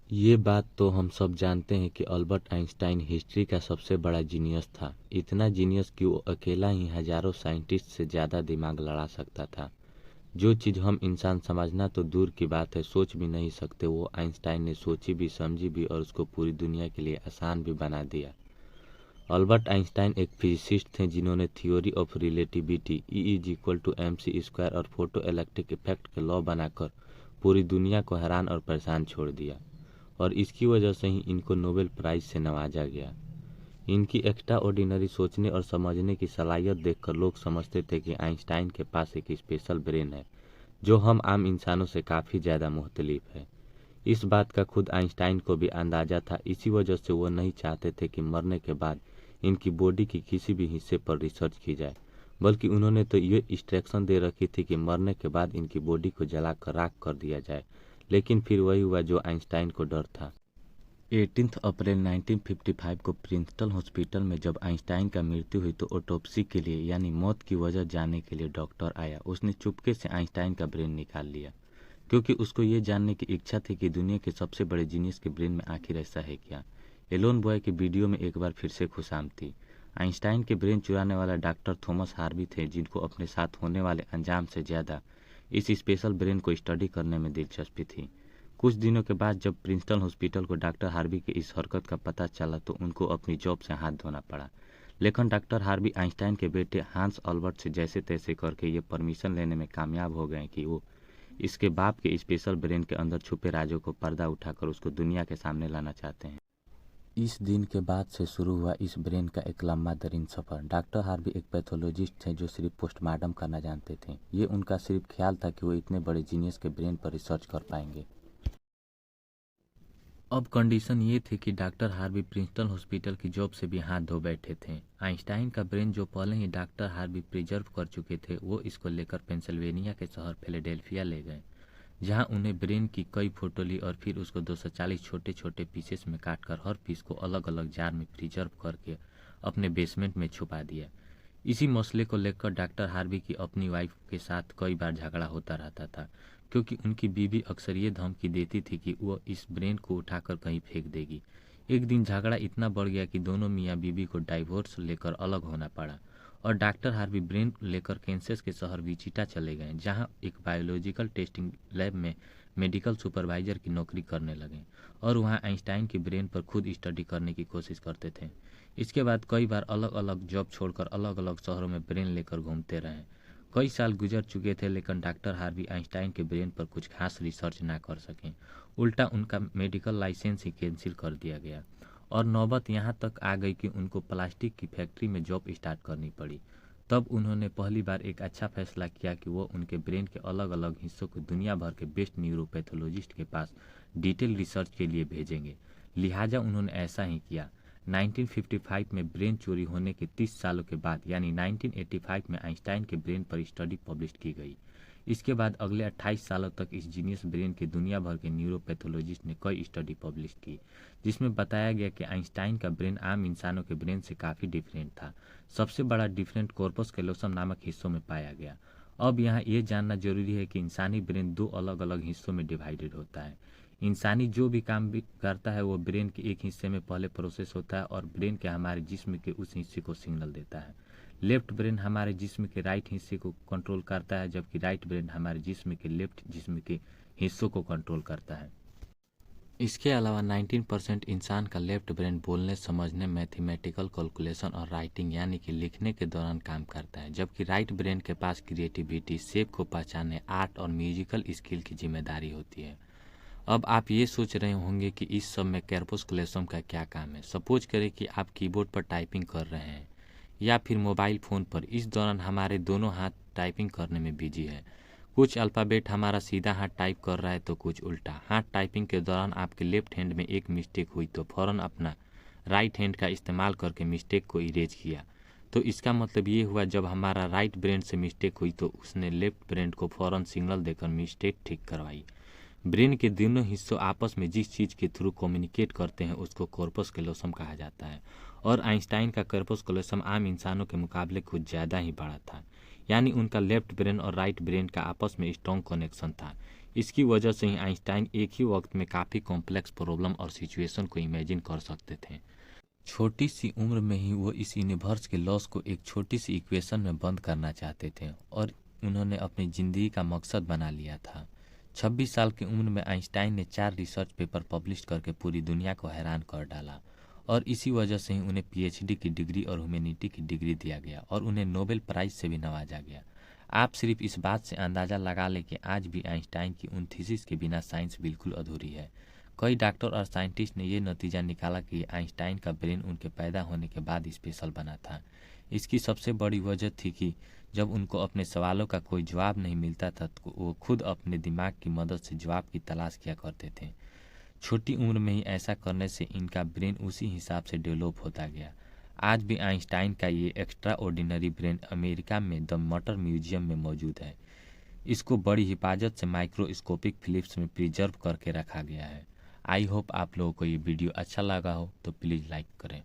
ये बात तो हम सब जानते हैं कि अल्बर्ट आइंस्टाइन हिस्ट्री का सबसे बड़ा जीनियस था। इतना जीनियस कि वो अकेला ही हजारों साइंटिस्ट से ज़्यादा दिमाग लड़ा सकता था। जो चीज़ हम इंसान समझना तो दूर की बात है, सोच भी नहीं सकते, वो आइंस्टाइन ने सोची भी, समझी भी और उसको पूरी दुनिया के लिए आसान भी बना दिया। अल्बर्ट आइंस्टाइन एक फिजिसिस्ट थे जिन्होंने थ्योरी ऑफ रिलेटिविटी, E=mc² और फोटो इलेक्ट्रिक इफेक्ट के लॉ बनाकर पूरी दुनिया को हैरान और परेशान छोड़ दिया, और इसकी वजह से ही इनको नोबेल प्राइज से नवाजा गया। इनकी एक्स्ट्रा ऑर्डिनरी सोचने और समझने की सलाहियत देखकर लोग समझते थे कि आइंस्टाइन के पास एक स्पेशल ब्रेन है जो हम आम इंसानों से काफ़ी ज़्यादा मुख्तलिफ है। इस बात का खुद आइंस्टाइन को भी अंदाज़ा था, इसी वजह से वो नहीं चाहते थे कि मरने के बाद इनकी बॉडी की किसी भी हिस्से पर रिसर्च की जाए, बल्कि उन्होंने तो ये इंस्ट्रक्शन दे रखी थी कि मरने के बाद इनकी बॉडी को जलाकर राख कर दिया जाए। लेकिन फिर वही हुआ जो आइंस्टाइन को डर था। 18 अप्रैल 1955 को प्रिंसटन हॉस्पिटल में जब आइंस्टाइन का मृत्यु हुई तो ऑटोप्सी के लिए यानी मौत की वजह जानने के लिए डॉक्टर आया। उसने चुपके से आइंस्टाइन का ब्रेन निकाल लिया, क्योंकि उसको ये जानने की इच्छा थी कि दुनिया के सबसे बड़े जीनियस के ब्रेन में आखिर ऐसा है क्या। एलोन बॉय के वीडियो में एक बार फिर से खुशामदी। आइंस्टाइन के ब्रेन चुराने वाला डॉक्टर थॉमस हार्वी थे, जिनको अपने साथ होने वाले अंजाम से ज़्यादा इस स्पेशल ब्रेन को स्टडी करने में दिलचस्पी थी। कुछ दिनों के बाद जब प्रिंसटन हॉस्पिटल को डॉक्टर हार्वी के इस हरकत का पता चला तो उनको अपनी जॉब से हाथ धोना पड़ा। लेकिन डॉक्टर हार्वी आइंस्टाइन के बेटे हांस अल्बर्ट से जैसे तैसे करके ये परमिशन लेने में कामयाब हो गए कि वो इसके बाप के स्पेशल ब्रेन के अंदर छुपे राजों को पर्दा उठाकर उसको दुनिया के सामने लाना चाहते हैं। इस दिन के बाद से शुरू हुआ इस ब्रेन का एक लंबा तरीन सफ़र। डॉक्टर हार्वी एक पैथोलॉजिस्ट थे जो सिर्फ पोस्टमार्टम करना जानते थे। ये उनका सिर्फ ख्याल था कि वो इतने बड़े जीनियस के ब्रेन पर रिसर्च कर पाएंगे। अब कंडीशन ये थी कि डॉक्टर हार्वी प्रिंसटन हॉस्पिटल की जॉब से भी हाथ धो बैठे थे। आइंस्टाइन का ब्रेन जो पहले ही डॉक्टर हार्वी प्रिजर्व कर चुके थे, वो इसको लेकर पेंसिल्वेनिया के शहर फिलाडेल्फिया ले गए, जहां उन्हें ब्रेन की कई फोटो ली और फिर उसको 240 छोटे छोटे पीसेस में काटकर हर पीस को अलग अलग जार में प्रिजर्व करके अपने बेसमेंट में छुपा दिया। इसी मसले को लेकर डॉक्टर हार्वी की अपनी वाइफ के साथ कई बार झगड़ा होता रहता था, क्योंकि उनकी बीवी अक्सर ये धमकी देती थी कि वो इस ब्रेन को उठाकर कहीं फेंक देगी। एक दिन झगड़ा इतना बढ़ गया कि दोनों मियाँ बीवी को डाइवोर्स लेकर अलग होना पड़ा, और डॉक्टर हार्वी ब्रेन लेकर कैंसस के शहर विचिटा चले गए, जहां एक बायोलॉजिकल टेस्टिंग लैब में मेडिकल सुपरवाइजर की नौकरी करने लगे और वहां आइंस्टाइन के ब्रेन पर खुद स्टडी करने की कोशिश करते थे। इसके बाद कई बार अलग अलग जॉब छोड़कर अलग अलग शहरों में ब्रेन लेकर घूमते रहे। कई साल गुजर चुके थे, लेकिन डॉक्टर हार्वी आइंस्टाइन के ब्रेन पर कुछ खास रिसर्च ना कर सकें। उल्टा उनका मेडिकल लाइसेंस ही कैंसिल कर दिया गया, और नौबत यहाँ तक आ गई कि उनको प्लास्टिक की फैक्ट्री में जॉब स्टार्ट करनी पड़ी। तब उन्होंने पहली बार एक अच्छा फैसला किया कि वो उनके ब्रेन के अलग अलग हिस्सों को दुनिया भर के बेस्ट न्यूरोपैथोलॉजिस्ट के पास डिटेल रिसर्च के लिए भेजेंगे। लिहाजा उन्होंने ऐसा ही किया। 1955 में ब्रेन चोरी होने के 30 सालों के बाद यानी 1985 में आइंस्टाइन के ब्रेन पर स्टडी पब्लिश की गई। इसके बाद अगले 28 सालों तक इस जीनियस ब्रेन के दुनिया भर के न्यूरोपैथोलॉजिस्ट ने कई स्टडी पब्लिश की, जिसमें बताया गया कि आइंस्टाइन का ब्रेन आम इंसानों के ब्रेन से काफ़ी डिफरेंट था। सबसे बड़ा डिफरेंट कॉर्पस कैलोसम नामक हिस्सों में पाया गया। अब यहाँ ये जानना जरूरी है कि इंसानी ब्रेन दो अलग अलग हिस्सों में डिवाइडेड होता है। इंसानी जो भी काम भी करता है वो ब्रेन के एक हिस्से में पहले प्रोसेस होता है और ब्रेन के हमारे जिस्म के उस हिस्से को सिग्नल देता है। लेफ्ट ब्रेन हमारे जिस्म के राइट हिस्से को कंट्रोल करता है, जबकि राइट ब्रेन हमारे जिस्म के लेफ्ट जिस्म के हिस्सों को कंट्रोल करता है। इसके अलावा 19% इंसान का लेफ्ट ब्रेन बोलने, समझने, मैथमेटिकल कैलकुलेशन और राइटिंग यानी कि लिखने के दौरान काम करता है, जबकि राइट ब्रेन के पास क्रिएटिविटी, शेप को पहचानने, आर्ट और म्यूजिकल स्किल की जिम्मेदारी होती है। अब आप ये सोच रहे होंगे कि इस सब में कॉर्पस कैलोसम का क्या काम है। सपोज करें कि आप कीबोर्ड पर टाइपिंग कर रहे हैं या फिर मोबाइल फ़ोन पर। इस दौरान हमारे दोनों हाथ टाइपिंग करने में बिजी है। कुछ अल्फ़ाबेट हमारा सीधा हाथ टाइप कर रहा है तो कुछ उल्टा। हाथ टाइपिंग के दौरान आपके लेफ्ट हैंड में एक मिस्टेक हुई तो फ़ौरन अपना राइट हैंड का इस्तेमाल करके मिस्टेक को इरेज किया। तो इसका मतलब ये हुआ, जब हमारा राइट ब्रेन से मिस्टेक हुई तो उसने लेफ्ट ब्रेन को फ़ौरन सिग्नल देकर मिस्टेक ठीक करवाई। ब्रेन के दोनों हिस्सों आपस में जिस चीज़ के थ्रू कम्युनिकेट करते हैं उसको कॉर्पस कैलोसम कहा जाता है, और आइंस्टाइन का कॉर्पस कैलोसम आम इंसानों के मुकाबले कुछ ज़्यादा ही बड़ा था। यानी उनका लेफ्ट ब्रेन और राइट ब्रेन का आपस में स्ट्रॉन्ग कनेक्शन था। इसकी वजह से ही आइंस्टाइन एक ही वक्त में काफ़ी कॉम्प्लेक्स प्रॉब्लम और सिचुएशन को इमेजिन कर सकते थे। छोटी सी उम्र में ही वो इस यूनिवर्स के लॉस को एक छोटी सी इक्वेशन में बंद करना चाहते थे और उन्होंने अपनी ज़िंदगी का मकसद बना लिया था। 26 साल की उम्र में आइंस्टाइन ने 4 रिसर्च पेपर पब्लिश करके पूरी दुनिया को हैरान कर डाला और इसी वजह से ही उन्हें पीएचडी की डिग्री और ह्यूमैनिटी की डिग्री दिया गया और उन्हें नोबेल प्राइज़ से भी नवाजा गया। आप सिर्फ इस बात से अंदाज़ा लगा लें कि आज भी आइंस्टाइन की उन थीसिस के बिना साइंस बिल्कुल अधूरी है। कई डॉक्टर और साइंटिस्ट ने ये नतीजा निकाला कि आइंस्टाइन का ब्रेन उनके पैदा होने के बाद स्पेशल बना था। इसकी सबसे बड़ी वजह थी कि जब उनको अपने सवालों का कोई जवाब नहीं मिलता था तो वो खुद अपने दिमाग की मदद से जवाब की तलाश किया करते थे। छोटी उम्र में ही ऐसा करने से इनका ब्रेन उसी हिसाब से डेवलप होता गया। आज भी आइंस्टाइन का ये एक्स्ट्रा ऑर्डिनरी ब्रेन अमेरिका में द मटर म्यूजियम में मौजूद है। इसको बड़ी हिफाजत से माइक्रोस्कोपिक फिलिप्स में प्रिजर्व करके रखा गया है। आई होप आप लोगों को ये वीडियो अच्छा लगा हो तो प्लीज़ लाइक करें।